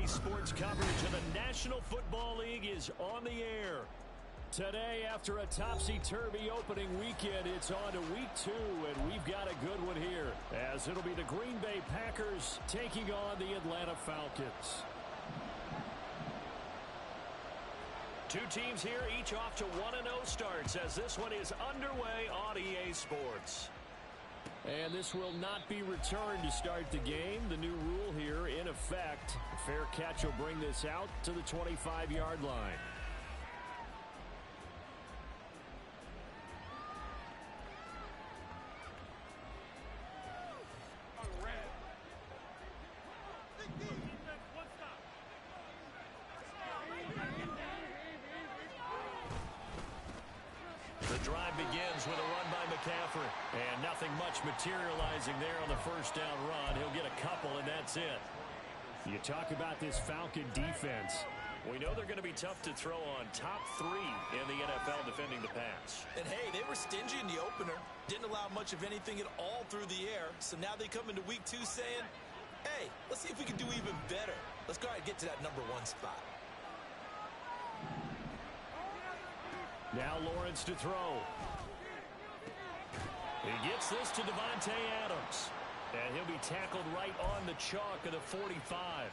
Sports coverage of the National Football League is on the air. Today, after a topsy-turvy opening weekend, it's on to week 2, and we've got a good one here, as it'll be the Green Bay Packers taking on the Atlanta Falcons. Two teams here, each off to 1-0 starts, as this one is underway on EA Sports. And this will not be returned to start the game. The new rule here in effect. A fair catch will bring this out to the 25-yard line. Begins with a run by McCaffrey. And nothing much materializing there on the first down run. He'll get a couple, and that's it. You talk about this Falcon defense. We know they're going to be tough to throw on. Top 3 in the NFL defending the pass. And, hey, they were stingy in the opener. Didn't allow much of anything at all through the air. So now they come into week 2 saying, hey, let's see if we can do even better. Let's go ahead and get to that number 1 spot. Now Lawrence to throw. He gets this to Devontae Adams. And he'll be tackled right on the chalk of the 45.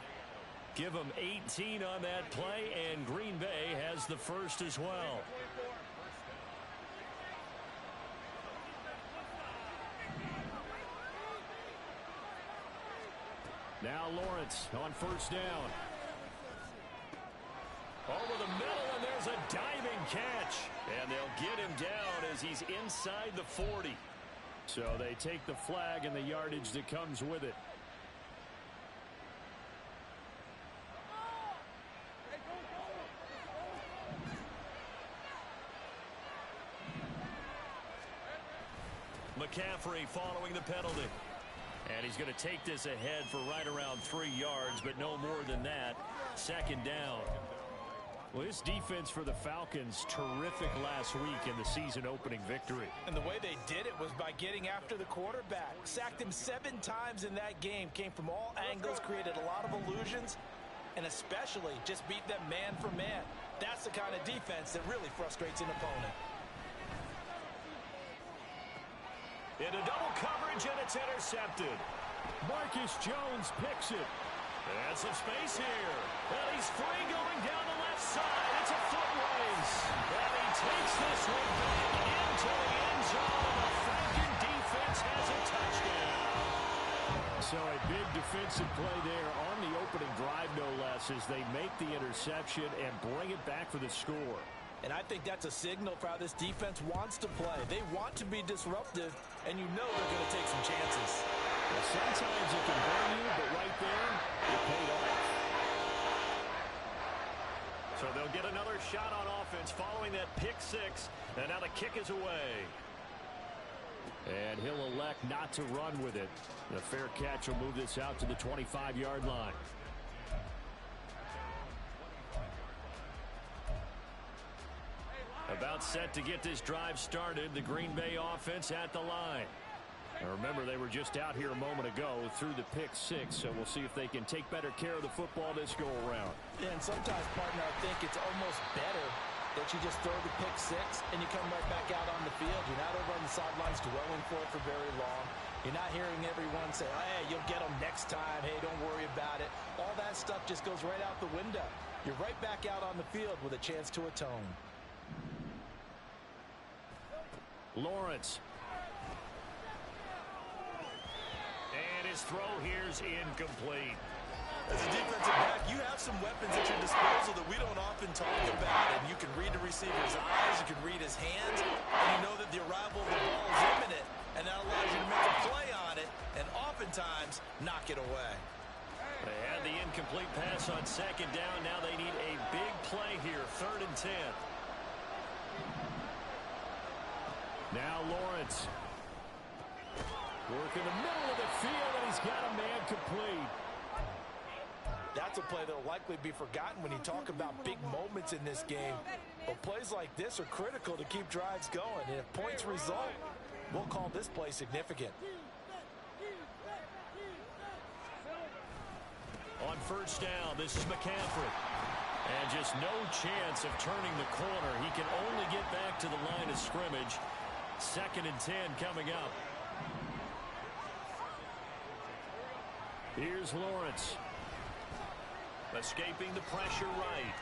Give him 18 on that play, and Green Bay has the first as well. Now Lawrence on first down. Over the middle, and there's a diving catch. And they'll get him down as he's inside the 40. So they take the flag and the yardage that comes with it. McCaffrey following the penalty. And he's going to take this ahead for right around 3 yards, but no more than that. Second down. Well, this defense for the Falcons, terrific last week in the season-opening victory. And the way they did it was by getting after the quarterback. Sacked him 7 times in that game. Came from all angles, created a lot of illusions, and especially just beat them man for man. That's the kind of defense that really frustrates an opponent. Into double coverage, and it's intercepted. Marcus Jones picks it. And some space here. And he's free going down the left side. It's a foot race. And he takes this one back into the end zone. The Falcon defense has a touchdown. So a big defensive play there on the opening drive, no less, as they make the interception and bring it back for the score. And I think that's a signal for how this defense wants to play. They want to be disruptive, and you know they're going to take some chances. Well, sometimes it can burn you, but right there, it paid off. So they'll get another shot on offense following that pick 6, and now the kick is away. And he'll elect not to run with it. The fair catch will move this out to the 25-yard line. About set to get this drive started. The Green Bay offense at the line. Now remember, they were just out here a moment ago through the pick 6, so we'll see if they can take better care of the football this go-around. Yeah, and sometimes, partner, I think it's almost better that you just throw the pick 6 and you come right back out on the field. You're not over on the sidelines dwelling for it for very long. You're not hearing everyone say, hey, you'll get them next time. Hey, don't worry about it. All that stuff just goes right out the window. You're right back out on the field with a chance to atone. Lawrence. And his throw here's incomplete. As a defensive back, you have some weapons at your disposal that we don't often talk about. And you can read the receiver's eyes, you can read his hands, and you know that the arrival of the ball is imminent. And that allows you to make a play on it and oftentimes knock it away. They had the incomplete pass on second down. Now they need a big play here, 3rd and 10. Now Lawrence. Work in the middle of the field, and he's got a man complete. That's a play that will likely be forgotten when you talk about big moments in this game. But plays like this are critical to keep drives going. And if points result, we'll call this play significant. On first down. This is McCaffrey. And just no chance of turning the corner. He can only get back to the line of scrimmage. 2nd and 10 coming up. Here's Lawrence. Escaping the pressure right.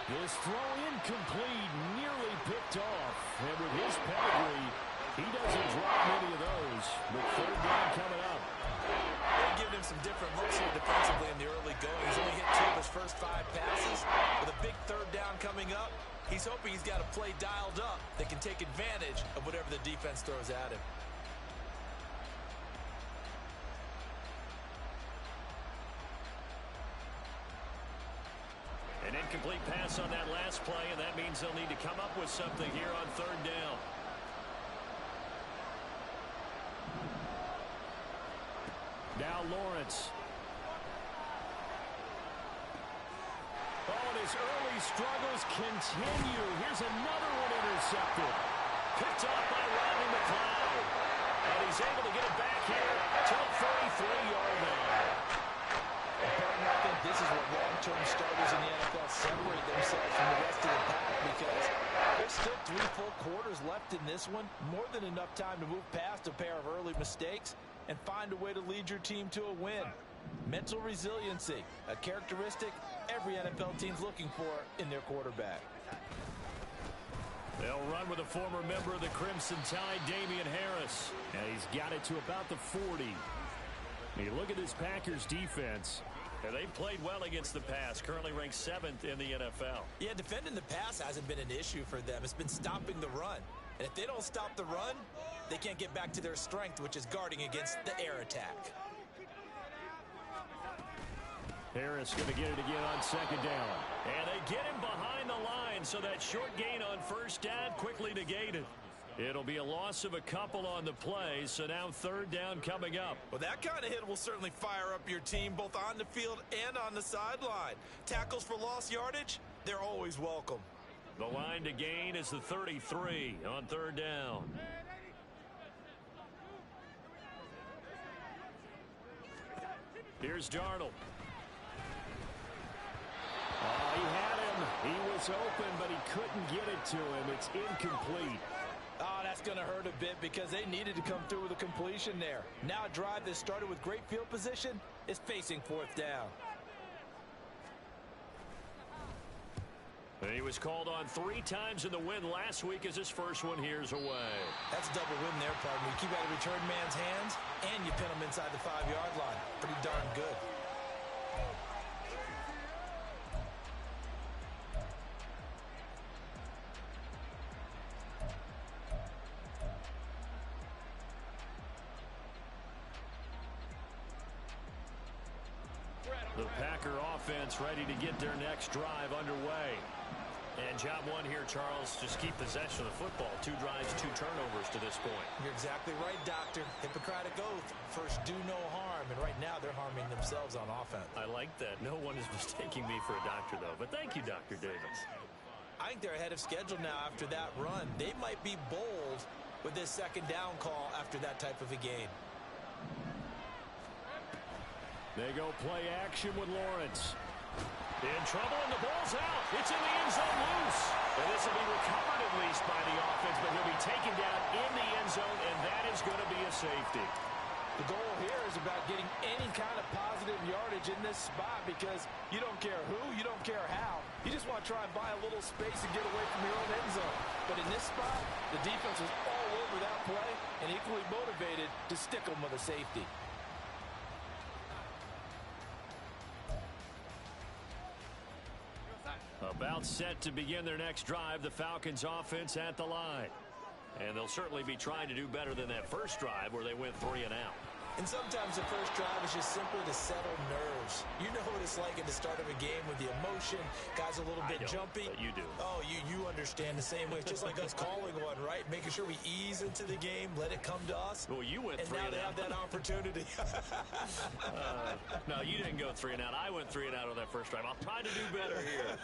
This throw incomplete, nearly picked off. And with his pedigree, he doesn't drop many of those. With 3rd down coming up. They're giving him some different looks here defensively in the early going. He's only hit 2 of his first 5 passes. With a big 3rd down coming up, he's hoping he's got a play dialed up that can take advantage of whatever the defense throws at him. An incomplete pass on that last play, and that means they'll need to come up with something here on 3rd down. Now Lawrence. Oh, and his early struggles continue. Here's another one intercepted. Picked off by Rodney McLeod. And he's able to get it back here to the 33-yard line. I think this is what long-term starters in the NFL separate themselves from the rest of the pack, because there's still 3 full quarters left in this one. More than enough time to move past a pair of early mistakes and find a way to lead your team to a win. Mental resiliency, a characteristic every NFL team's looking for in their quarterback. They'll run with a former member of the Crimson Tide, Damian Harris. And he's got it to about the 40. You look at this Packers defense. And they played well against the pass, currently ranked 7th in the NFL. Yeah, defending the pass hasn't been an issue for them. It's been stopping the run. And if they don't stop the run, they can't get back to their strength, which is guarding against the air attack. Harris going to get it again on 2nd down. And they get him behind the line, so that short gain on 1st down quickly negated. It'll be a loss of a couple on the play, so now 3rd down coming up. Well, that kind of hit will certainly fire up your team, both on the field and on the sideline. Tackles for lost yardage, they're always welcome. The line to gain is the 33 on 3rd down. Here's Darnold. Oh, he had him. He was open, but he couldn't get it to him. It's incomplete. Oh, that's going to hurt a bit because they needed to come through with a completion there. Now a drive that started with great field position is facing 4th down. He was called on 3 times in the win last week as his first one here's away. That's a double win there, partner. You keep out of return man's hands, and you pin him inside the 5-yard line. Pretty darn good. The Packer offense ready to get their next drive underway. And job 1 here, Charles, just keep possession of the football. 2 drives, 2 turnovers to this point. You're exactly right, Doctor. Hippocratic oath. First, do no harm. And right now, they're harming themselves on offense. I like that. No one is mistaking me for a doctor, though. But thank you, Dr. Davis. I think they're ahead of schedule now after that run. They might be bold with this 2nd down call after that type of a game. They go play action with Lawrence. In trouble, and the ball's out. It's in the end zone loose. And this will be recovered at least by the offense, but he'll be taken down in the end zone, and that is going to be a safety. The goal here is about getting any kind of positive yardage in this spot, because you don't care who, you don't care how. You just want to try and buy a little space and get away from your own end zone. But in this spot, the defense was all over that play and equally motivated to stick them with a safety. About set to begin their next drive, the Falcons offense at the line. And they'll certainly be trying to do better than that first drive where they went 3 and out. And sometimes the first drive is just simply to settle nerves. You know what it's like at the start of a game with the emotion. Guys a little bit jumpy. But you do. Oh, you understand the same way. It's just like us calling one, right? Making sure we ease into the game, let it come to us. Well, you went 3 and out. And now they have that opportunity. No, you didn't go 3 and out. I went 3 and out on that first drive. I'll try to do better here.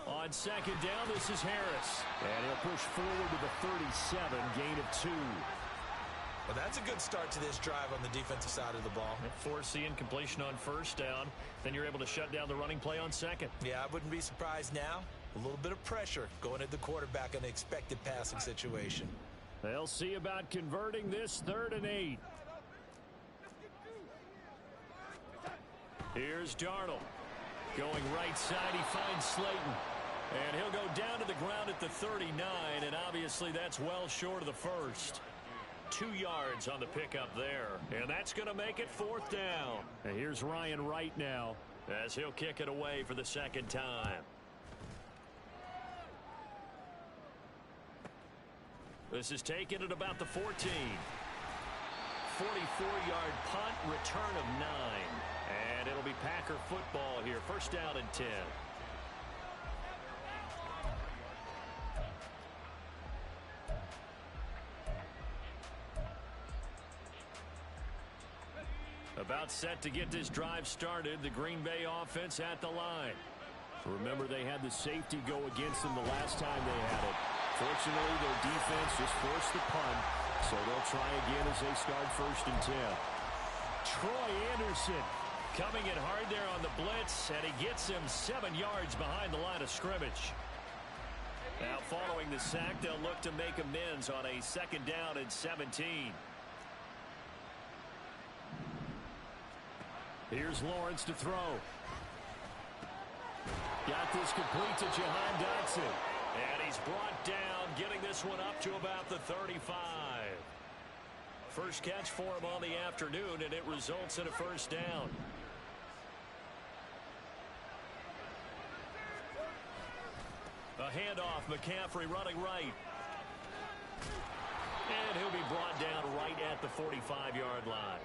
On 2nd down, this is Harris. And he'll push forward to the 37, gain of 2. Well, that's a good start to this drive on the defensive side of the ball. Force the incompletion on first down. Then you're able to shut down the running play on second. Yeah, I wouldn't be surprised now. A little bit of pressure going at the quarterback in an expected passing situation. They'll see about converting this 3rd and 8. Here's Darnold. Going right side, he finds Slayton. And he'll go down to the ground at the 39, and obviously that's well short of the first. 2 yards on the pickup there. And that's going to make it 4th down. And here's Ryan Wright now as he'll kick it away for the 2nd time. This is taken at about the 14. 44-yard punt, return of 9. And it'll be Packer football here. 1st down and 10. About set to get this drive started. The Green Bay offense at the line. Remember, they had the safety go against them the last time they had it. Fortunately, their defense just forced the punt, so they'll try again as they start 1st and 10. Troy Anderson coming in hard there on the blitz, and he gets him 7 yards behind the line of scrimmage. Now, following the sack, they'll look to make amends on a 2nd down and 17. Here's Lawrence to throw. Got this complete to Jahan Dotson. And he's brought down, getting this one up to about the 35. First catch for him on the afternoon, and it results in a 1st down. A handoff, McCaffrey running right. And he'll be brought down right at the 45-yard line.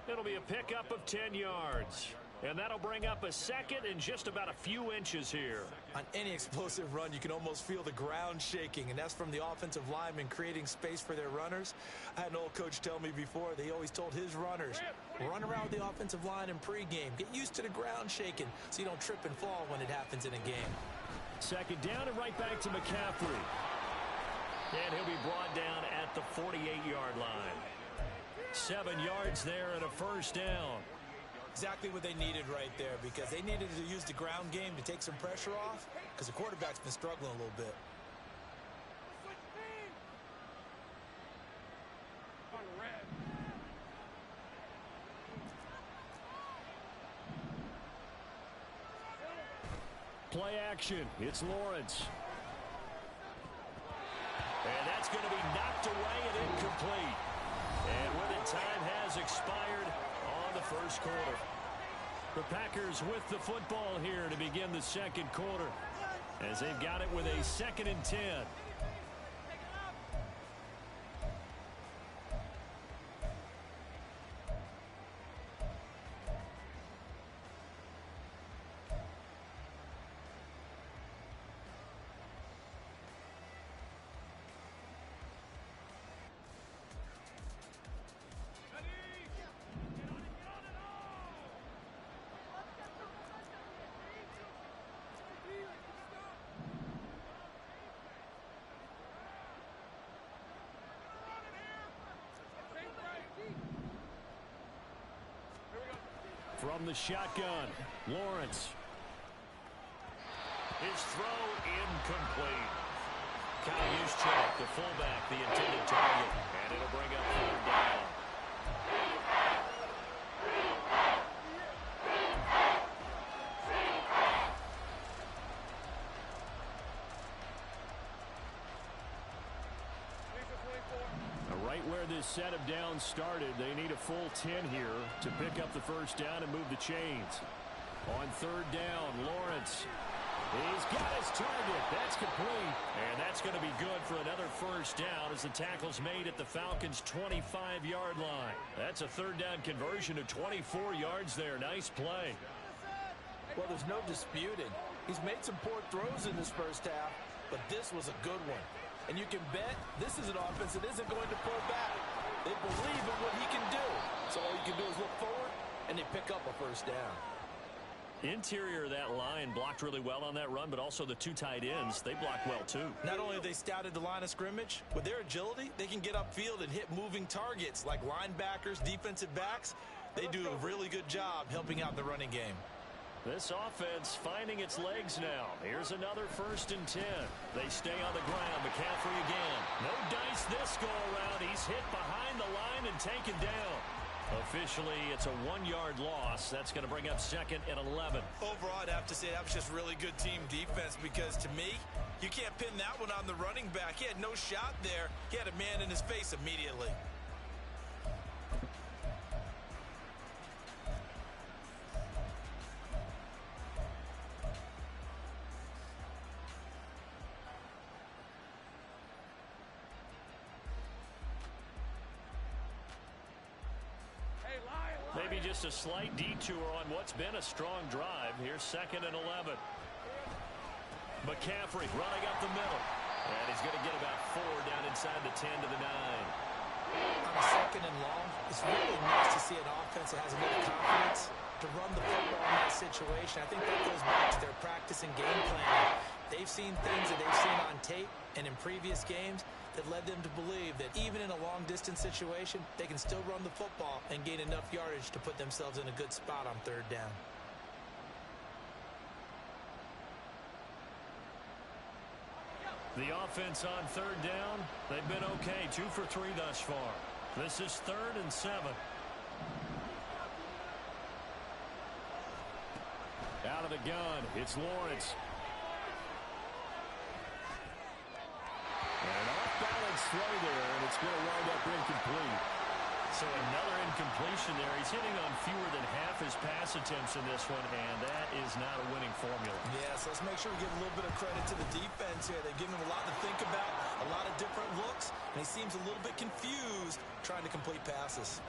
It'll be a pickup of 10 yards. And that'll bring up a 2nd and just about a few inches here. On any explosive run, you can almost feel the ground shaking, and that's from the offensive linemen creating space for their runners. I had an old coach tell me before, they always told his runners, run around the offensive line in pregame. Get used to the ground shaking so you don't trip and fall when it happens in a game. 2nd down and right back to McCaffrey. And he'll be brought down at the 48-yard line. 7 yards there and a 1st down. Exactly what they needed right there, because they needed to use the ground game to take some pressure off, because the quarterback's been struggling a little bit. Play action. It's Lawrence. And that's going to be knocked away and incomplete. And with it, time has expired on the 1st quarter. The Packers with the football here to begin the 2nd quarter, as they've got it with a 2nd and 10. From the shotgun, Lawrence. His throw incomplete. Kyle Juszczyk, the fullback, the intended target. And it'll bring up 3rd down. Right where this set of downs started, they need a full 10 here to pick up the 1st down and move the chains. On 3rd down, Lawrence. He's got his target. That's complete. And that's going to be good for another 1st down as the tackle's made at the Falcons' 25-yard line. That's a 3rd down conversion of 24 yards there. Nice play. Well, there's no disputing. He's made some poor throws in this 1st half, but this was a good one. And you can bet this is an offense that isn't going to pull back. They believe in what he can do. So all you can do is look forward, and they pick up a 1st down. Interior of that line blocked really well on that run, but also the two tight ends, they blocked well too. Not only have they scouted the line of scrimmage, with their agility, they can get upfield and hit moving targets like linebackers, defensive backs. They do a really good job helping out the running game. This offense finding its legs now. Here's another 1st and 10. They stay on the ground. McCaffrey again. No dice this go around. He's hit behind the line and taken down. Officially, it's a 1-yard loss. That's going to bring up 2nd and 11. Overall, I'd have to say that was just really good team defense because, to me, you can't pin that one on the running back. He had no shot there. He had a man in his face immediately. Maybe just a slight detour on what's been a strong drive. Here's 2nd and 11. McCaffrey running up the middle. And he's going to get about 4 down inside the 10 to the 9. On a 2nd and long, it's really nice to see an offense that has enough confidence to run the football in that situation. I think that goes back to their practice and game planning. They've seen things that they've seen on tape and in previous games that led them to believe that even in a long-distance situation, they can still run the football and gain enough yardage to put themselves in a good spot on 3rd down. The offense on 3rd down, they've been okay. 2 for 3 thus far. This is 3rd and 7. Out of the gun, it's Lawrence. An off-balance throw there, and it's going to wind up incomplete. So another incompletion there. He's hitting on fewer than half his pass attempts in this one, and that is not a winning formula. Yeah, so let's make sure we give a little bit of credit to the defense here. They've given him a lot to think about, a lot of different looks, and he seems a little bit confused trying to complete passes.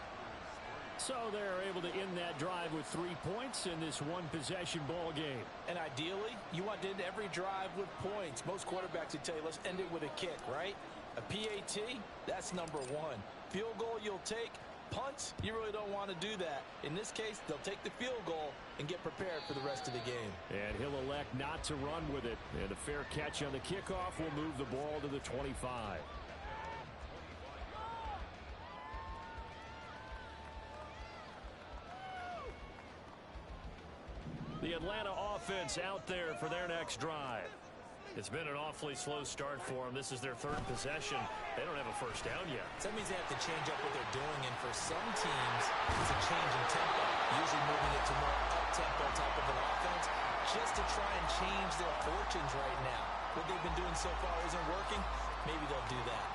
So they're able to end that drive with 3 points in this one-possession ball game. And ideally, you want to end every drive with points. Most quarterbacks would tell you, let's end it with a kick, right? A PAT, that's number 1. Field goal you'll take. Punts, you really don't want to do that. In this case, they'll take the field goal and get prepared for the rest of the game. And he'll elect not to run with it. And a fair catch on the kickoff will move the ball to the 25. The Atlanta offense out there for their next drive. It's been an awfully slow start for them. This is their 3rd possession. They don't have a 1st down yet. So that means they have to change up what they're doing, and for some teams, it's a change in tempo, usually moving it to more up-tempo type of an offense, just to try and change their fortunes right now. What they've been doing so far isn't working. Maybe they'll do that.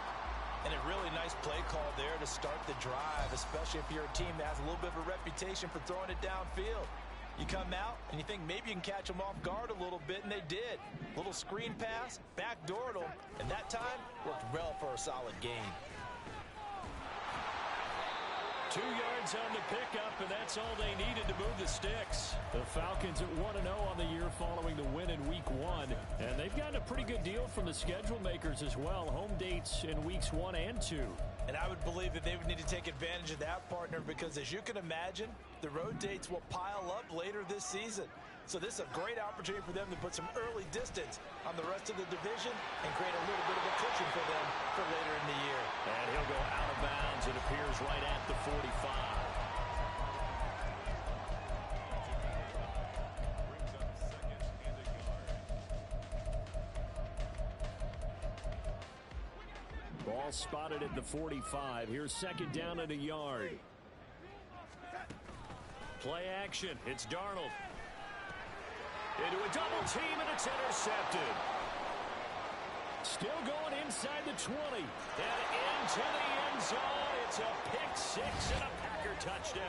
And a really nice play call there to start the drive, especially if you're a team that has a little bit of a reputation for throwing it downfield. You come out, and you think maybe you can catch them off guard a little bit, and they did. Little screen pass, backdoored them, and that time worked well for a solid gain. 2 yards on the pickup, and that's all they needed to move the sticks. The Falcons at 1-0 on the year following the win in Week 1. And they've gotten a pretty good deal from the schedule makers as well. Home dates in Weeks 1 and 2. And I would believe that they would need to take advantage of that, partner, because as you can imagine, the road dates will pile up later this season. So this is a great opportunity for them to put some early distance on the rest of the division and create a little bit of a cushion for them for later in the year. And he'll go out of bounds. It appears right at the 45. Ball spotted at the 45. Here's 2nd down and a yard. Play action. It's Darnold. Into a double team, and it's intercepted. Still going inside the 20. And into the end zone. It's a pick 6 and a Packer touchdown.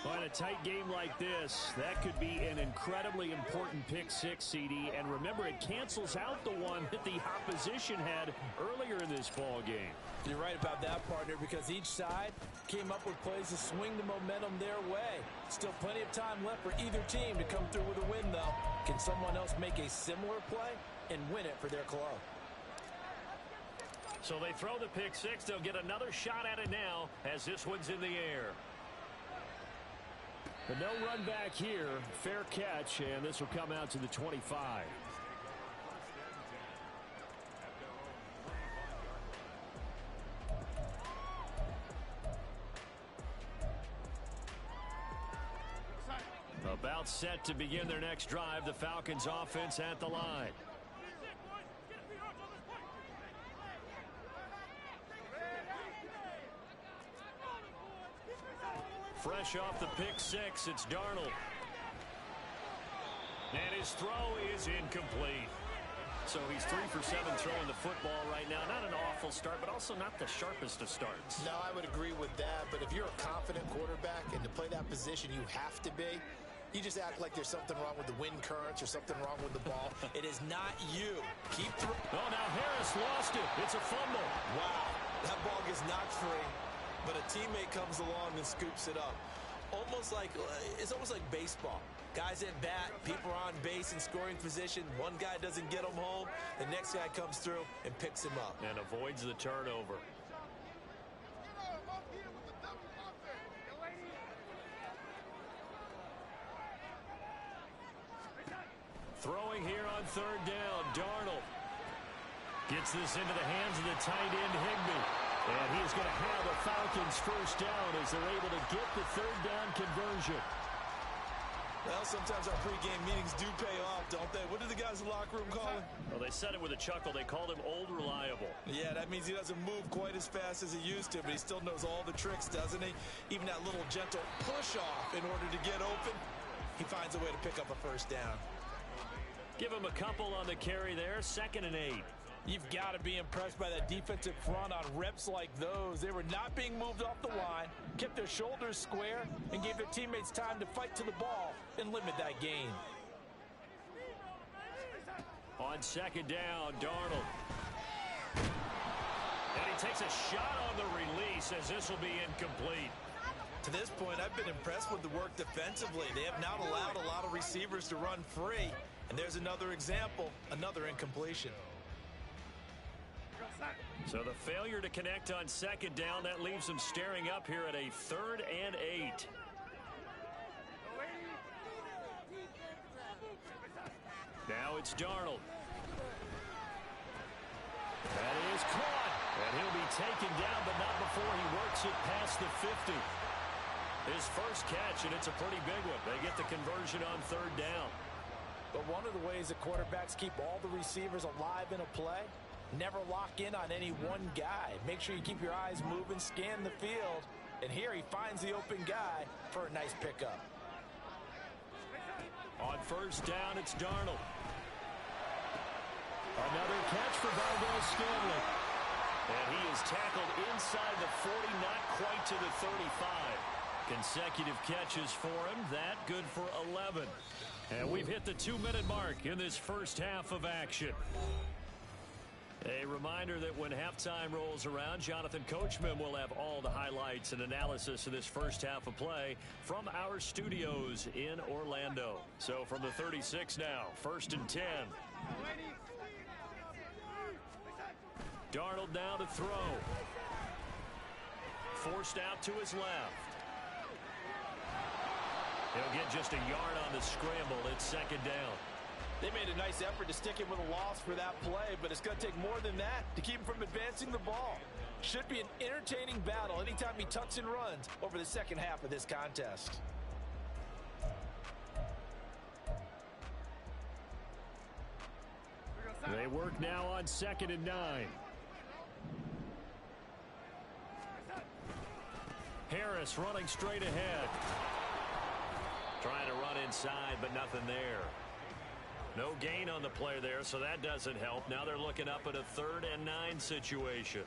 On a tight game like this, that could be an incredibly important pick 6, CD. And remember, it cancels out the one that the opposition had earlier in this ball game. You're right about that, partner, because each side came up with plays to swing the momentum their way. Still plenty of time left for either team to come through with a win, though. Can someone else make a similar play and win it for their club? So they throw the pick 6. They'll get another shot at it now as this one's in the air. But no run back here. Fair catch, and this will come out to the 25. About set to begin their next drive. The Falcons offense at the line. Fresh off the pick six, it's Darnold. And his throw is incomplete. So he's 3 for 7 throwing the football right now. Not an awful start, but also not the sharpest of starts. No, I would agree with that. But if you're a confident quarterback and to play that position, you have to be. You just act like there's something wrong with the wind currents or something wrong with the ball. It is not you. Keep throwing. Oh, now Harris lost it. It's a fumble. Wow. That ball gets knocked free, but a teammate comes along and scoops it up. It's almost like baseball. Guys at bat, people are on base in scoring position. One guy doesn't get them home. The next guy comes through and picks him up. And avoids the turnover. Throwing here on third down, Darnold gets this into the hands of the tight end, Higbee. And he is going to have the Falcons first down as they're able to get the third down conversion. Well, sometimes our pregame meetings do pay off, don't they? What do the guys in the locker room call him? Well, they said it with a chuckle. They called him Old Reliable. Yeah, that means he doesn't move quite as fast as he used to, but he still knows all the tricks, doesn't he? Even that little gentle push-off in order to get open, he finds a way to pick up a first down. Give him a couple on the carry there, 2nd and 8. You've got to be impressed by that defensive front on reps like those. They were not being moved off the line, kept their shoulders square, and gave their teammates time to fight to the ball and limit that gain. On 2nd down, Darnold. And he takes a shot on the release as this will be incomplete. To this point, I've been impressed with the work defensively. They have not allowed a lot of receivers to run free. And there's another example, another incompletion. So the failure to connect on 2nd down, that leaves them staring up here at a 3rd and 8. Now it's Darnold. That is caught. And he'll be taken down, but not before he works it past the 50. His first catch, and it's a pretty big one. They get the conversion on 3rd down. But one of the ways that quarterbacks keep all the receivers alive in a play, never lock in on any one guy. Make sure you keep your eyes moving, scan the field. And here he finds the open guy for a nice pickup. On 1st down, it's Darnold. Another catch for Valdez-Scantling. And he is tackled inside the 40, not quite to the 35. Consecutive catches for him. That good for 11. And we've hit the 2-minute mark in this first half of action. A reminder that when halftime rolls around, Jonathan Coachman will have all the highlights and analysis of this first half of play from our studios in Orlando. So from the 36 now, 1st and 10. Darnold now to throw. Forced out to his left. He'll get just a yard on the scramble. It's 2nd down. They made a nice effort to stick him with a loss for that play, but it's going to take more than that to keep him from advancing the ball. Should be an entertaining battle anytime he tucks and runs over the second half of this contest. They work now on 2nd and 9. Harris running straight ahead. Trying to run inside, but nothing there. No gain on the play there, so that doesn't help. Now they're looking up at a 3rd and 9 situation.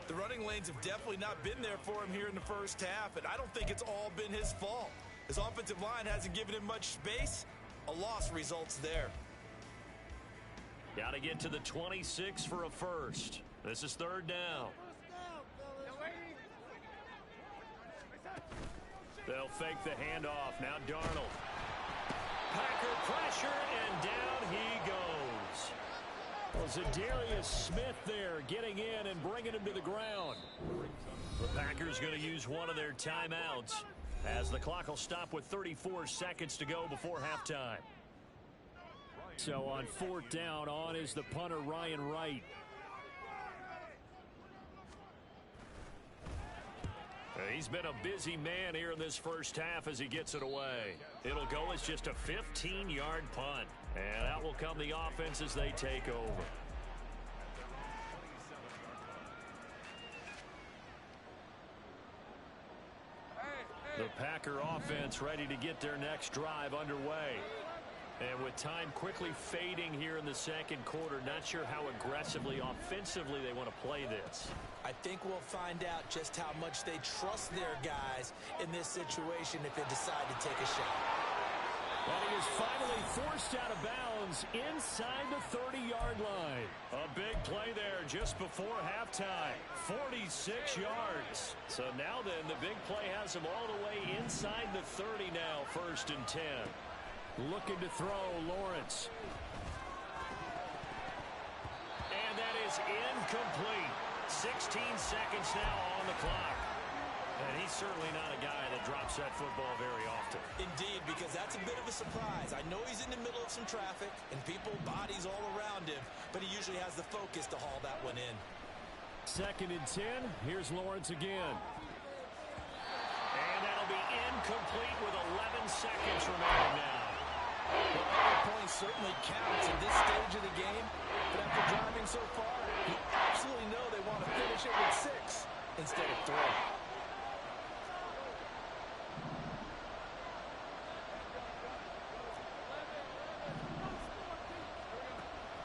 The running lanes have definitely not been there for him here in the first half, and I don't think it's all been his fault. His offensive line hasn't given him much space. A loss results there. Got to get to the 26 for a first. This is 3rd down. They'll fake the handoff. Now Darnold. Packer pressure, and down he goes. Well, Zadarius Smith there getting in and bringing him to the ground. The Packers going to use one of their timeouts. as the clock will stop with 34 seconds to go before halftime. So on 4th down, on is the punter, Ryan Wright. He's been a busy man here in this first half as he gets it away. It'll go as just a 15-yard punt. And out will come the offense as they take over. The Packer offense ready to get their next drive underway. And with time quickly fading here in the second quarter, not sure how aggressively, offensively they want to play this. I think we'll find out just how much they trust their guys in this situation if they decide to take a shot. And he is finally forced out of bounds inside the 30-yard line. A big play there just before halftime. 46 yards. So now then, the big play has him all the way inside the 30 now, 1st and 10. Looking to throw, Lawrence. And that is incomplete. 16 seconds now on the clock. And he's certainly not a guy that drops that football very often. Indeed, because that's a bit of a surprise. I know he's in the middle of some traffic and people, bodies all around him, but he usually has the focus to haul that one in. 2nd and 10. Here's Lawrence again. And that'll be incomplete with 11 seconds remaining now. Well, every point certainly counts in this stage of the game, but after driving so far, you absolutely know they want to finish it with 6 instead of 3.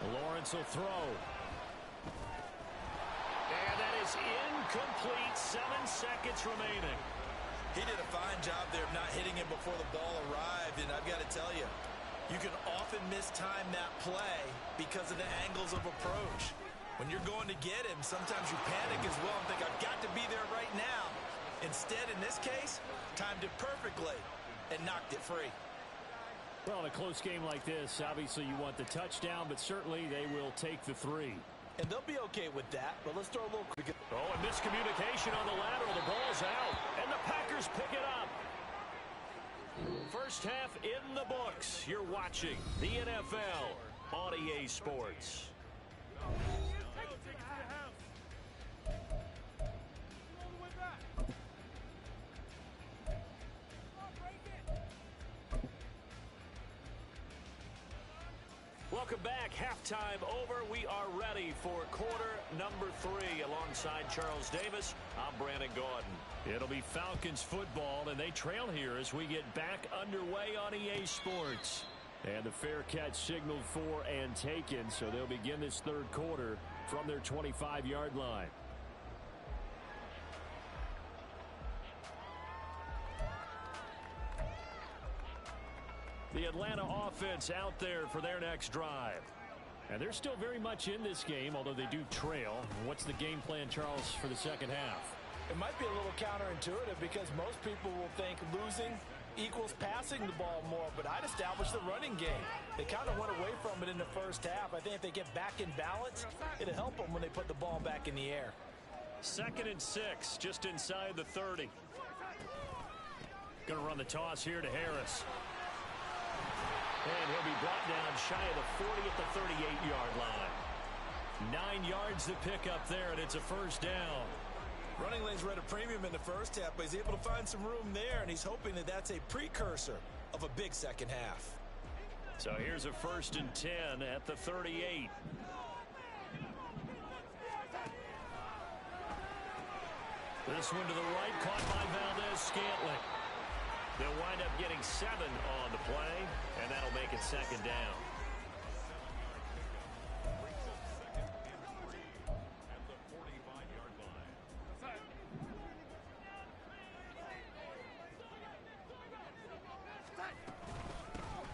Lawrence will throw. And that is incomplete. 7 seconds remaining. He did a fine job there of not hitting him before the ball arrived, and I've got to tell you, you can often mistime that play because of the angles of approach. When you're going to get him, sometimes you panic as well and think, I've got to be there right now. Instead, in this case, timed it perfectly and knocked it free. Well, in a close game like this, obviously you want the touchdown, but certainly they will take the 3. And they'll be okay with that, but let's throw a little quick. Oh, and miscommunication on the lateral. The ball's out, and the Packers pick it up. First half in the books. You're watching the NFL on EA Sports. Welcome back. Halftime over. We are ready for quarter number 3. Alongside Charles Davis, I'm Brandon Gaudin. It'll be Falcons football, and they trail here as we get back underway on EA Sports. And the fair catch signaled for and taken, so they'll begin this 3rd quarter from their 25-yard line. The Atlanta offense out there for their next drive. And they're still very much in this game, although they do trail. What's the game plan, Charles, for the second half? It might be a little counterintuitive because most people will think losing equals passing the ball more, but I'd establish the running game. They kind of went away from it in the first half. I think if they get back in balance, it'll help them when they put the ball back in the air. 2nd and 6, just inside the 30. Going to run the toss here to Harris. And he'll be brought down shy of the 40 at the 38-yard line. 9 yards to pick up there, and it's a first down. Running lanes were at a premium in the first half, but he's able to find some room there, and he's hoping that that's a precursor of a big second half. So here's a 1st and 10 at the 38. This one to the right, caught by Valdez-Scantling. They'll wind up getting 7 on the play, and that'll make it 2nd down.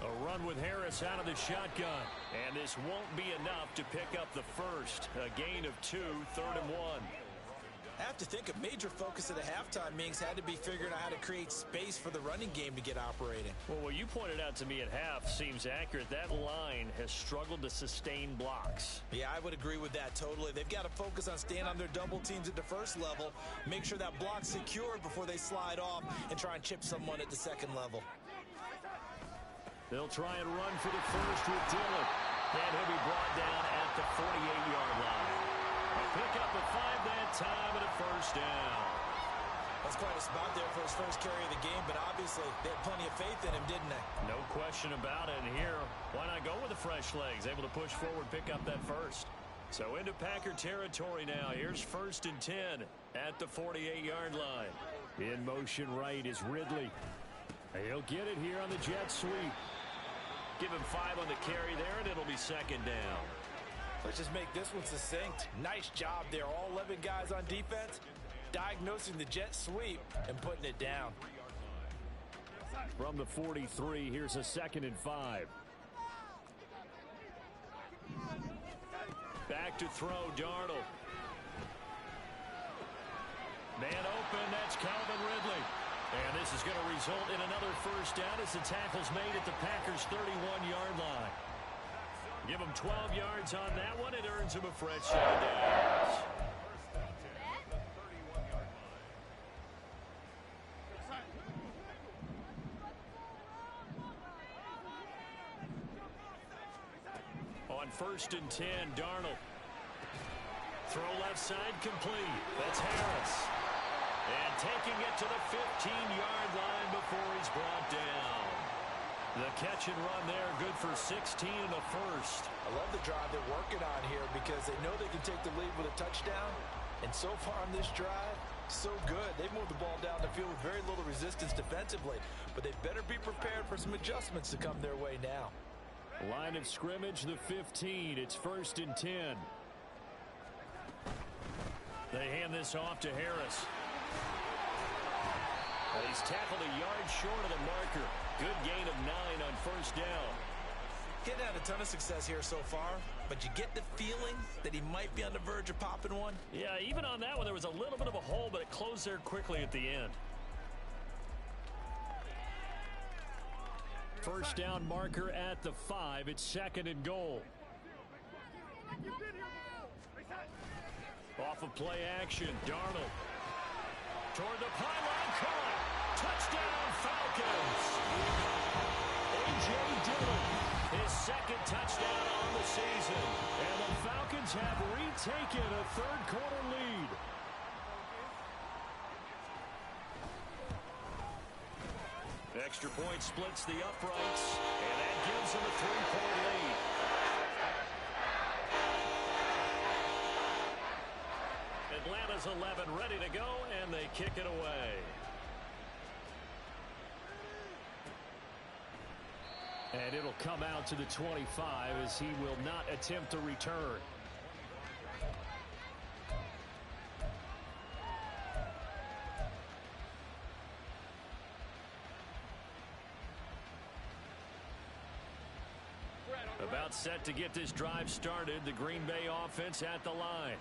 A run with Harris out of the shotgun, and this won't be enough to pick up the first. A gain of 2, 3rd and 1. I have to think a major focus at the halftime means had to be figuring out how to create space for the running game to get operating. Well, what you pointed out to me at half seems accurate. That line has struggled to sustain blocks. Yeah, I would agree with that totally. They've got to focus on staying on their double teams at the first level, make sure that block's secured before they slide off, and try and chip someone at the second level. They'll try and run for the first with Dillon. And he'll be brought down at the 48-yard line. A pickup of 5 that time and a first down. That's quite a spot there for his first carry of the game, but obviously they had plenty of faith in him, didn't they? No question about it. And here, why not go with the fresh legs? Able to push forward, pick up that first. So into Packer territory now. Here's 1st and 10 at the 48-yard line. In motion right is Ridley. He'll get it here on the jet sweep. Give him 5 on the carry there, and it'll be 2nd down. Let's just make this one succinct. Nice job there. All 11 guys on defense diagnosing the jet sweep and putting it down. From the 43, here's a 2nd and 5. Back to throw, Darnold. Man open, that's Calvin Ridley. And this is going to result in another first down as the tackle's made at the Packers' 31-yard line. Give him 12 yards on that one. It earns him a fresh set of downs. On 1st and 10, Darnold. Throw left side complete. That's Harris. And taking it to the 15-yard line before he's brought down. The catch and run there, good for 16 in the first. I love the drive they're working on here because they know they can take the lead with a touchdown. And so far on this drive, so good. They've moved the ball down the field with very little resistance defensively. But they better be prepared for some adjustments to come their way now. Line of scrimmage, the 15. It's 1st and 10. They hand this off to Harris. And he's tackled a yard short of the marker. Good gain of 9 on 1st down. Getting had a ton of success here so far, but you get the feeling that he might be on the verge of popping one. Yeah, even on that one, there was a little bit of a hole, but it closed there quickly at the end. First down marker at the 5. It's 2nd and goal. Off of play action, Darnold. Toward the pylon, caught. Touchdown, Falcons. A.J. Dillon, his 2nd touchdown on the season. And the Falcons have retaken a 3rd-quarter lead. Extra point splits the uprights, and that gives them a 3-point lead. Atlanta's 11 ready to go, and they kick it away. And it'll come out to the 25 as he will not attempt to return. About set to get this drive started. The Green Bay offense at the line.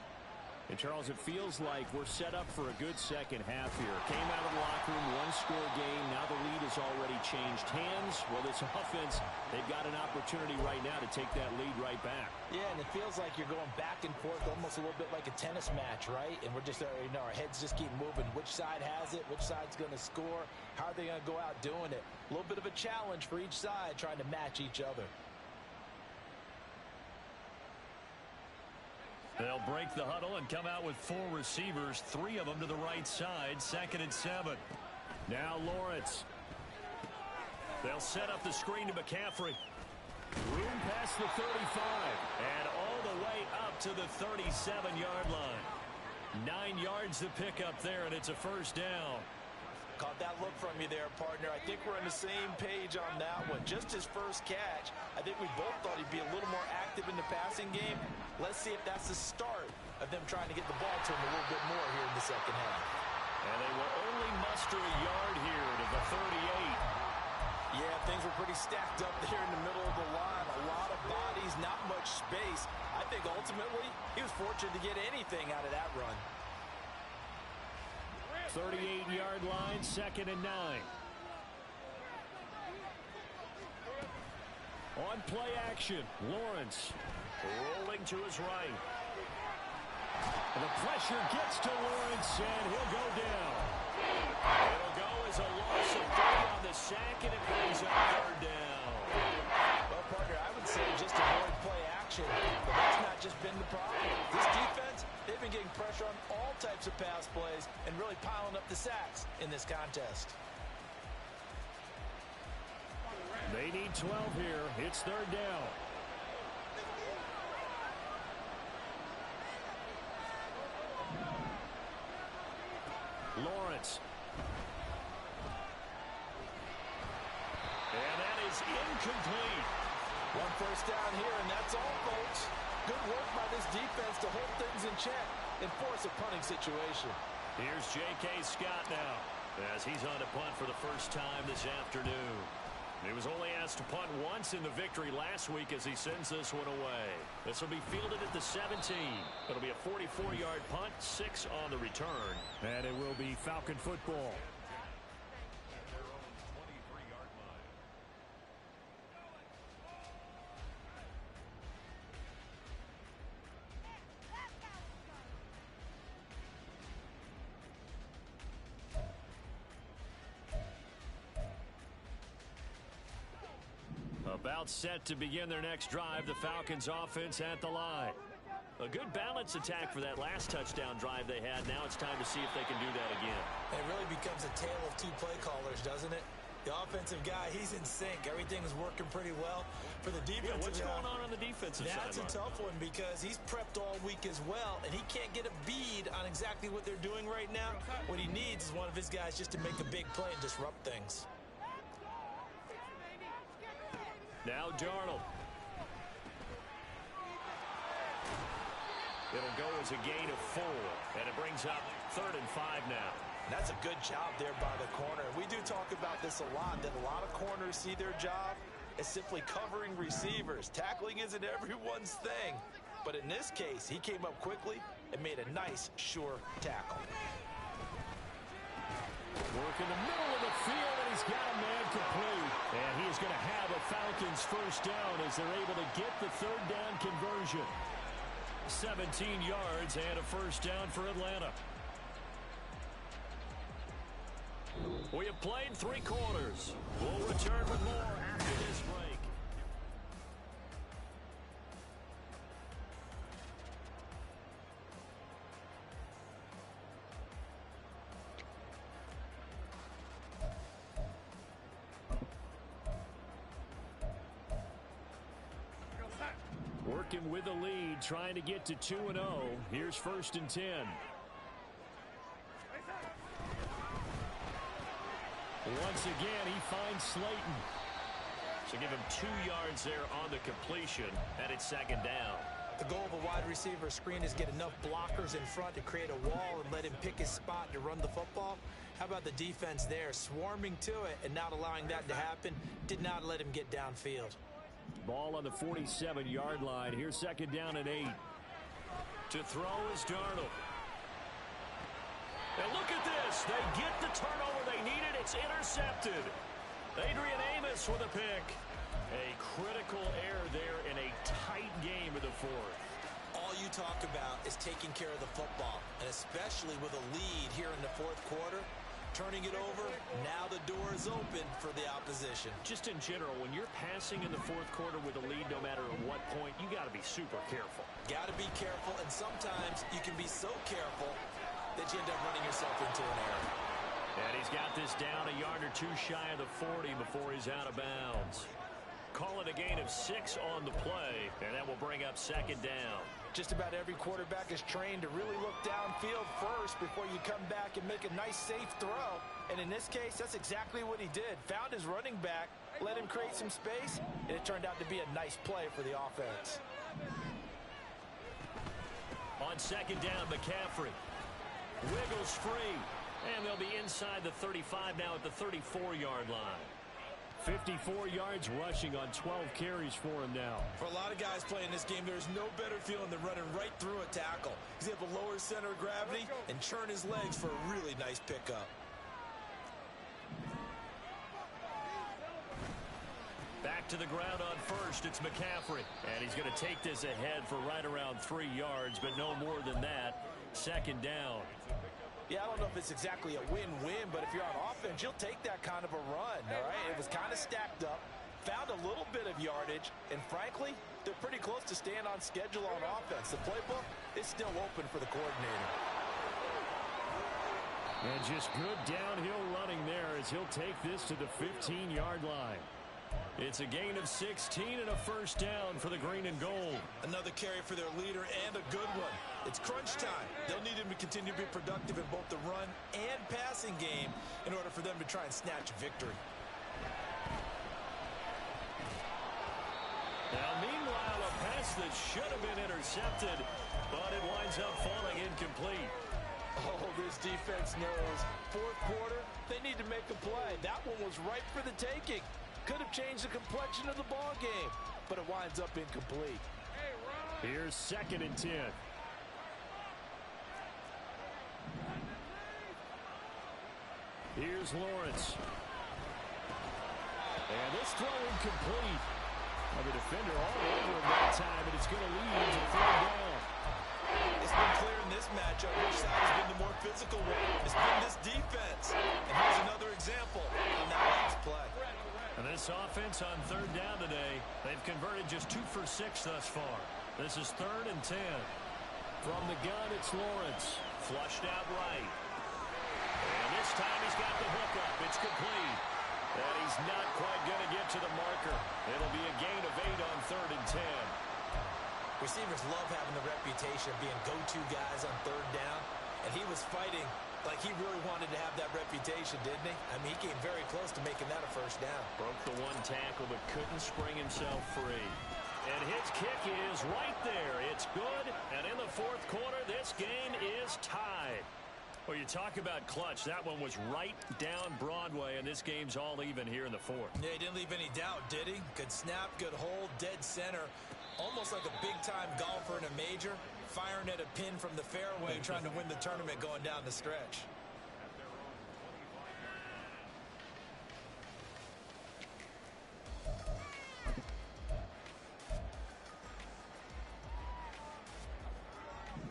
And, Charles, it feels like we're set up for a good second half here. Came out of the locker room, one-score game. Now the lead has already changed hands. Well, this offense, they've got an opportunity right now to take that lead right back. Yeah, and it feels like you're going back and forth almost a little bit like a tennis match, right? And we're just, our heads just keep moving. Which side has it? Which side's going to score? How are they going to go out doing it? A little bit of a challenge for each side trying to match each other. They'll break the huddle and come out with 4 receivers, 3 of them to the right side. 2nd and 7. Now Lawrence. They'll set up the screen to McCaffrey. Room past the 35 and all the way up to the 37-yard line. 9 yards to pick up there, and it's a first down. Caught that look from you there, partner. I think we're on the same page on that one. Just his first catch. I think we both thought he'd be a little more active in the passing game. Let's see if that's the start of them trying to get the ball to him a little bit more here in the second half. And they will only muster a yard here to the 38. Yeah, things were pretty stacked up there in the middle of the line. A lot of bodies, not much space. I think ultimately he was fortunate to get anything out of that run. 38-yard line, 2nd and 9. On play action, Lawrence rolling to his right. And the pressure gets to Lawrence, and he'll go down. It'll go as a loss of 3 on the sack, and it brings up 3rd down. Well, partner, I would say just avoid play action, but that's not just been the problem. This defense, they've been getting pressure on all types of pass plays and really piling up the sacks in this contest. They need 12 here. It's 3rd down. Lawrence. And that is incomplete. 1 first down here, and that's all, folks. Good work by this defense to hold things in check and force a punting situation. Here's J.K. Scott now, as he's on to punt for the first time this afternoon. He was only asked to punt once in the victory last week as he sends this one away. This will be fielded at the 17. It'll be a 44-yard punt, 6 on the return. And it will be Falcon football. About set to begin their next drive, the Falcons offense at the line. A good balance attack for that last touchdown drive they had. Now it's time to see if they can do that again. It really becomes a tale of 2 play callers, doesn't it? The offensive guy, he's in sync. Everything's working pretty well. For the defensive what's going on the defensive side? That's a tough one because he's prepped all week as well, and he can't get a bead on exactly what they're doing right now. What he needs is one of his guys just to make a big play and disrupt things. Now Darnold. It'll go as a gain of 4, and it brings up 3rd and 5 now. That's a good job there by the corner. We do talk about this a lot, that a lot of corners see their job as simply covering receivers. Tackling isn't everyone's thing. But in this case, he came up quickly and made a nice, sure tackle. Work in the middle of the field, and he's got a man complete. And he is going to have a Falcons first down as they're able to get the 3rd down conversion. 17 yards and a first down for Atlanta. We have played 3 quarters. We'll return with more after this break. Working with the lead, trying to get to 2-0. Here's 1st and 10. Once again, he finds Slayton. So give him 2 yards there on the completion, and it's 2nd down. The goal of a wide receiver screen is get enough blockers in front to create a wall and let him pick his spot to run the football. How about the defense there, swarming to it and not allowing that to happen? Did not let him get downfield. Ball on the 47-yard line. Here's 2nd down and 8. To throw is Darnold. And look at this. They get the turnover they needed. It's intercepted. Adrian Amos with a pick. A critical error there in a tight game of the 4th. All you talk about is taking care of the football, and especially with a lead here in the 4th quarter. Turning it over, now the door is open for the opposition. Just in general, when you're passing in the 4th quarter with a lead, no matter at what point, you got to be super careful. Got to be careful, and sometimes you can be so careful that you end up running yourself into an error. And he's got this down a yard or 2 shy of the 40 before he's out of bounds. Call it a gain of 6 on the play, and that will bring up 2nd down. Just about every quarterback is trained to really look downfield first before you come back and make a nice, safe throw. And in this case, that's exactly what he did. Found his running back, let him create some space, and it turned out to be a nice play for the offense. On 2nd down, McCaffrey wiggles free, and they'll be inside the 35 now at the 34-yard line. 54 yards rushing on 12 carries for him now. For a lot of guys playing this game, there's no better feeling than running right through a tackle. He's able to lower his center of gravity and churn his legs for a really nice pickup. Back to the ground on first, it's McCaffrey. And he's going to take this ahead for right around 3 yards, but no more than that. Second down. Yeah, I don't know if it's exactly a win-win, but if you're on offense, you'll take that kind of a run, all right? It was kind of stacked up, found a little bit of yardage, and frankly, they're pretty close to staying on schedule on offense. The playbook is still open for the coordinator. And just good downhill running there as he'll take this to the 15-yard line. It's a gain of 16 and a first down for the green and gold. Another carry for their leader and a good one. It's crunch time. They'll need him to continue to be productive in both the run and passing game in order for them to try and snatch a victory. Now, meanwhile, a pass that should have been intercepted, but it winds up falling incomplete. Oh, this defense knows. Fourth quarter, they need to make a play. That one was ripe for the taking. Could have changed the complexion of the ball game, but it winds up incomplete. Here's 2nd and 10. Here's Lawrence. And this throw incomplete. The defender all over him that time, and it's going to lead to 3rd down. It's been clear in this matchup which side has been the more physical one. It's been this defense. And here's another example on that last play. And this offense on 3rd down today, they've converted just 2 for 6 thus far. This is 3rd and 10. From the gun, it's Lawrence. Flushed out right. And this time he's got the hook up. It's complete. And he's not quite going to get to the marker. It'll be a gain of 8 on 3rd and 10. Receivers love having the reputation of being go-to guys on 3rd down. And he was fighting like he really wanted to have that reputation, didn't he? I mean, he came very close to making that a first down. Broke the one tackle, but couldn't spring himself free. And his kick is right there. It's good. And in the 4th quarter, this game is tied. Well, you talk about clutch. That one was right down Broadway, and this game's all even here in the 4th. Yeah, he didn't leave any doubt, did he? Good snap, good hold, dead center. Almost like a big-time golfer in a major, firing at a pin from the fairway, trying to win the tournament going down the stretch.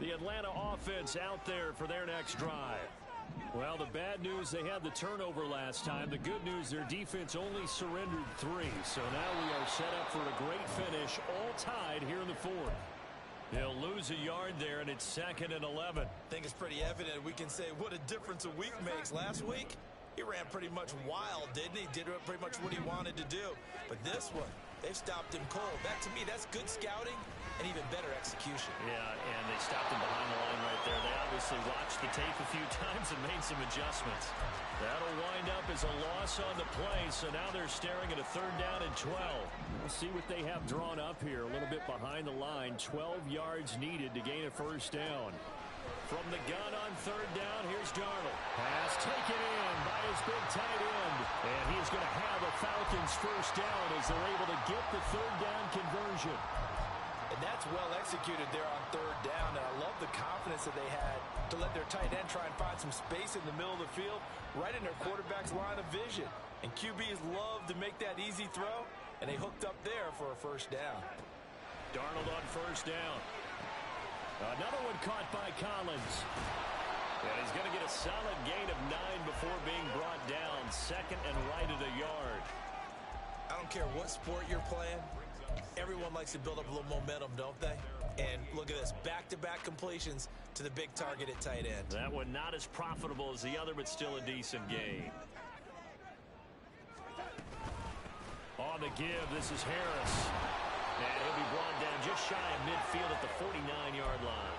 The Atlanta offense out there for their next drive. Well, the bad news, they had the turnover last time. The good news, their defense only surrendered 3. So now we are set up for a great finish, all tied here in the 4th. They'll lose a yard there, and it's 2nd and 11. I think it's pretty evident. We can say what a difference a week makes. Last week, he ran pretty much wild, didn't he? Did pretty much what he wanted to do. But this one, they've stopped him cold. That, to me, that's good scouting and even better execution. Yeah, and they stopped him behind the line right there. They obviously watched the tape a few times and made some adjustments. That'll wind up as a loss on the play, so now they're staring at a 3rd down and 12. We'll see what they have drawn up here. A little bit behind the line. 12 yards needed to gain a first down. From the gun on 3rd down, here's Darnold. Pass taken in by his big tight end. And he is going to have a Falcons first down as they're able to get the 3rd down conversion. And that's well executed there on 3rd down. And I love the confidence that they had to let their tight end try and find some space in the middle of the field, right in their quarterback's line of vision. And QBs love to make that easy throw, and they hooked up there for a first down. Darnold on first down. Another one caught by Collins. And he's going to get a solid gain of 9 before being brought down. 2nd and right at a yard. I don't care what sport you're playing. Everyone likes to build up a little momentum, don't they? And look at this, back-to-back completions to the big target at tight end. That one not as profitable as the other, but still a decent gain. On the give, this is Harris. And he'll be brought down just shy of midfield at the 49-yard line.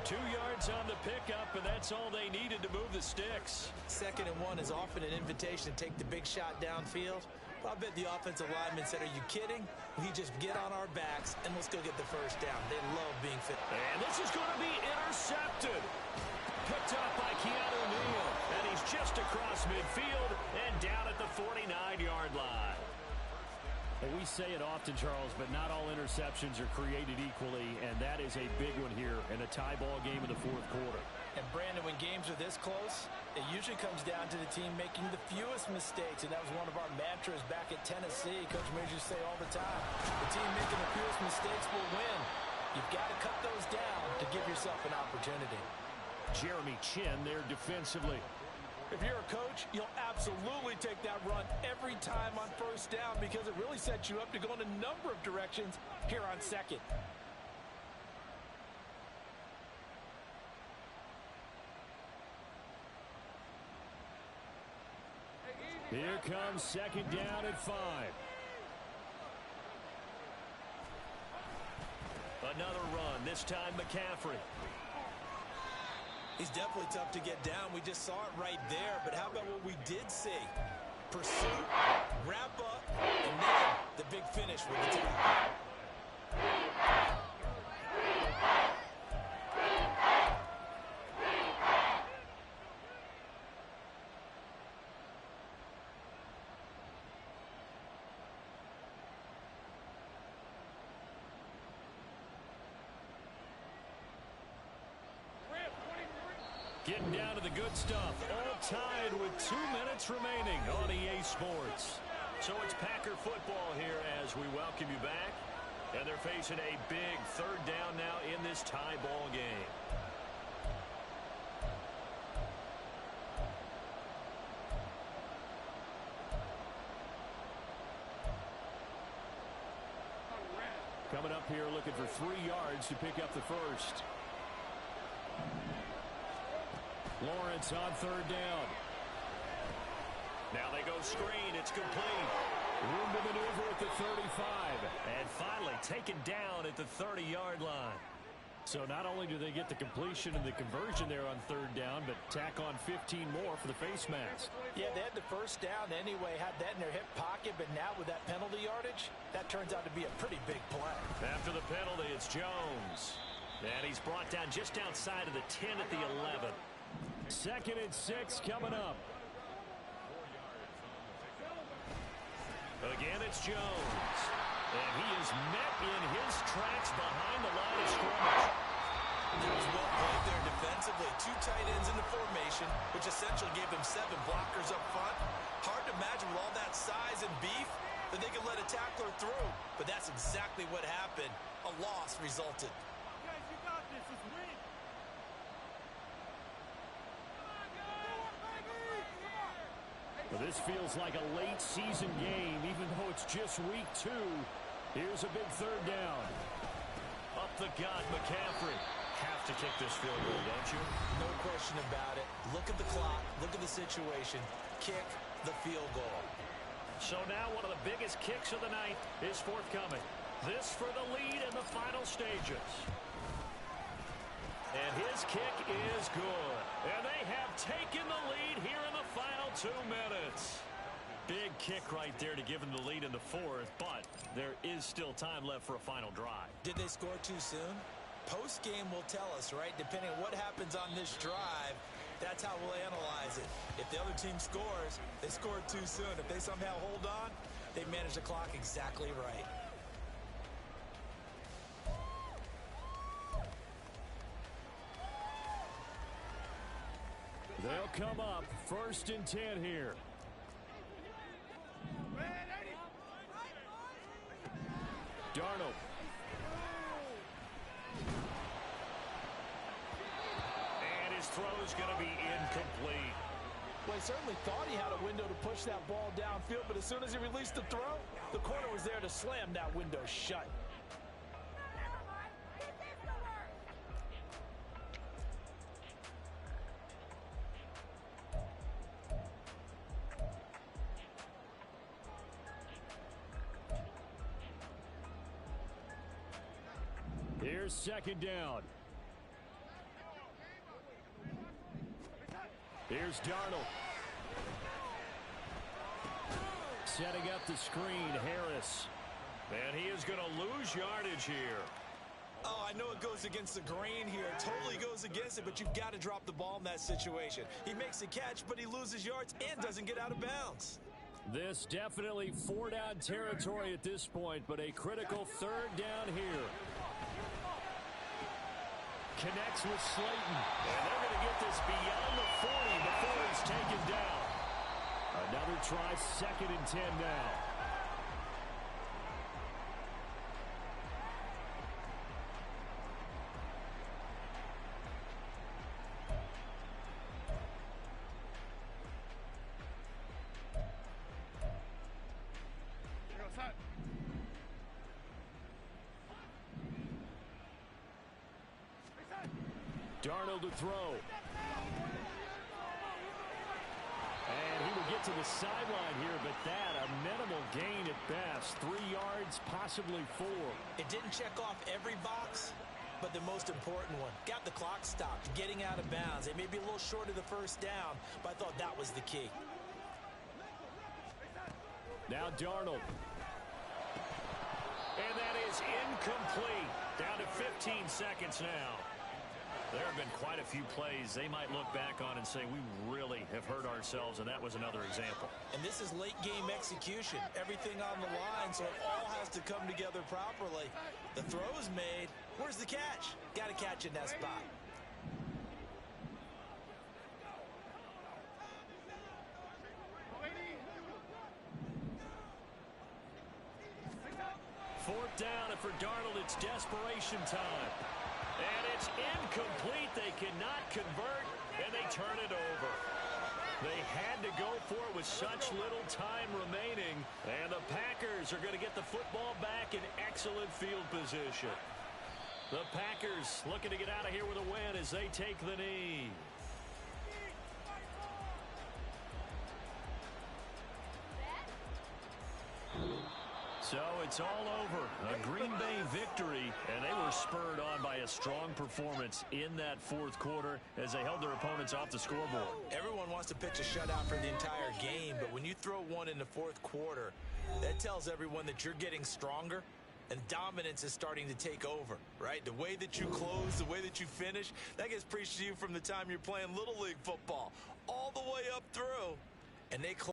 2 yards on the pickup, and that's all they needed to move the sticks. 2nd and 1 is often an invitation to take the big shot downfield. I bet the offensive lineman said, are you kidding? We just get on our backs, and let's go get the first down. They love being fit. And this is going to be intercepted. Picked up by Keanu Neal. And he's just across midfield and down at the 49-yard line. And we say it often, Charles, but not all interceptions are created equally, and that is a big one here in a tie ball game in the fourth quarter. And, Brandon, when games are this close, it usually comes down to the team making the fewest mistakes, and that was one of our mantras back at Tennessee. Coach Mears used to say all the time, the team making the fewest mistakes will win. You've got to cut those down to give yourself an opportunity. Jeremy Chin there defensively. If you're a coach, you'll absolutely take that run every time on first down because it really sets you up to go in a number of directions here on second. Here comes second down at 5. Another run, this time McCaffrey. He's definitely tough to get down. We just saw it right there. But how about what we did see? Pursuit, wrap up, and then the big finish with the tackle. Getting down to the good stuff. All tied with 2 minutes remaining on EA Sports. So it's Packer football here as we welcome you back. And they're facing a big third down now in this tie ball game. Coming up here looking for 3 yards to pick up the first. Lawrence on third down. Now they go screen. It's complete. Room to maneuver at the 35. And finally taken down at the 30-yard line. So not only do they get the completion and the conversion there on third down, but tack on 15 more for the face mask. Yeah, they had the first down anyway, had that in their hip pocket, but now with that penalty yardage, that turns out to be a pretty big play. After the penalty, it's Jones. And he's brought down just outside of the 10 at the 11. 2nd and 6 coming up. Again, it's Jones. And he is met in his tracks behind the line of scrimmage. It was well played there defensively. 2 tight ends in the formation, which essentially gave them 7 blockers up front. Hard to imagine with all that size and beef that they could let a tackler through. But that's exactly what happened. A loss resulted. Guys, you got this. Let's win. Well, this feels like a late season game, even though it's just week 2. Here's a big third down. Up the gut, McCaffrey. Have to kick this field goal, don't you? No question about it. Look at the clock. Look at the situation. Kick the field goal. So now one of the biggest kicks of the night is forthcoming. This for the lead in the final stages. And his kick is good. And they have taken the lead here in the final 2 minutes. Big kick right there to give them the lead in the 4th, but there is still time left for a final drive. Did they score too soon? Post-game will tell us, right? Depending on what happens on this drive, that's how we'll analyze it. If the other team scores, they scored too soon. If they somehow hold on, they manage the clock exactly right. They'll come up 1st and 10 here. Darnold. And his throw is going to be incomplete. Well, he certainly thought he had a window to push that ball downfield, but as soon as he released the throw, the corner was there to slam that window shut. Here's 2nd down. Here's Darnold. Setting up the screen, Harris. And he is going to lose yardage here. Oh, I know it goes against the grain here. It totally goes against it, but you've got to drop the ball in that situation. He makes a catch, but he loses yards and doesn't get out of bounds. This definitely 4-down territory at this point, but a critical 3rd down here. Connects with Slayton. And they're going to get this beyond the 40 before he's taken down. Another try, 2nd and 10 now. Darnold to throw. And he will get to the sideline here, but that a minimal gain at best. 3 yards, possibly 4. It didn't check off every box, but the most important one. Got the clock stopped, getting out of bounds. It may be a little short of the 1st down, but I thought that was the key. Now Darnold. And that is incomplete. Down to 15 seconds now. There have been quite a few plays they might look back on and say, we really have hurt ourselves, and that was another example. And this is late game execution. Everything on the line, so it all has to come together properly. The throw's made. Where's the catch? Got to catch in that spot. Fourth down, and for Darnold, it's desperation time. And it's incomplete. They cannot convert, and they turn it over. They had to go for it with such little time remaining, and the Packers are going to get the football back in excellent field position. The Packers looking to get out of here with a win as they take the knee. So it's all over. A Green Bay victory, and they were spurred on by a strong performance in that 4th quarter as they held their opponents off the scoreboard. Everyone wants to pitch a shutout for the entire game, but when you throw one in the 4th quarter, that tells everyone that you're getting stronger and dominance is starting to take over, right? The way that you close, the way that you finish, that gets preached to you from the time you're playing Little League football all the way up through, and they close.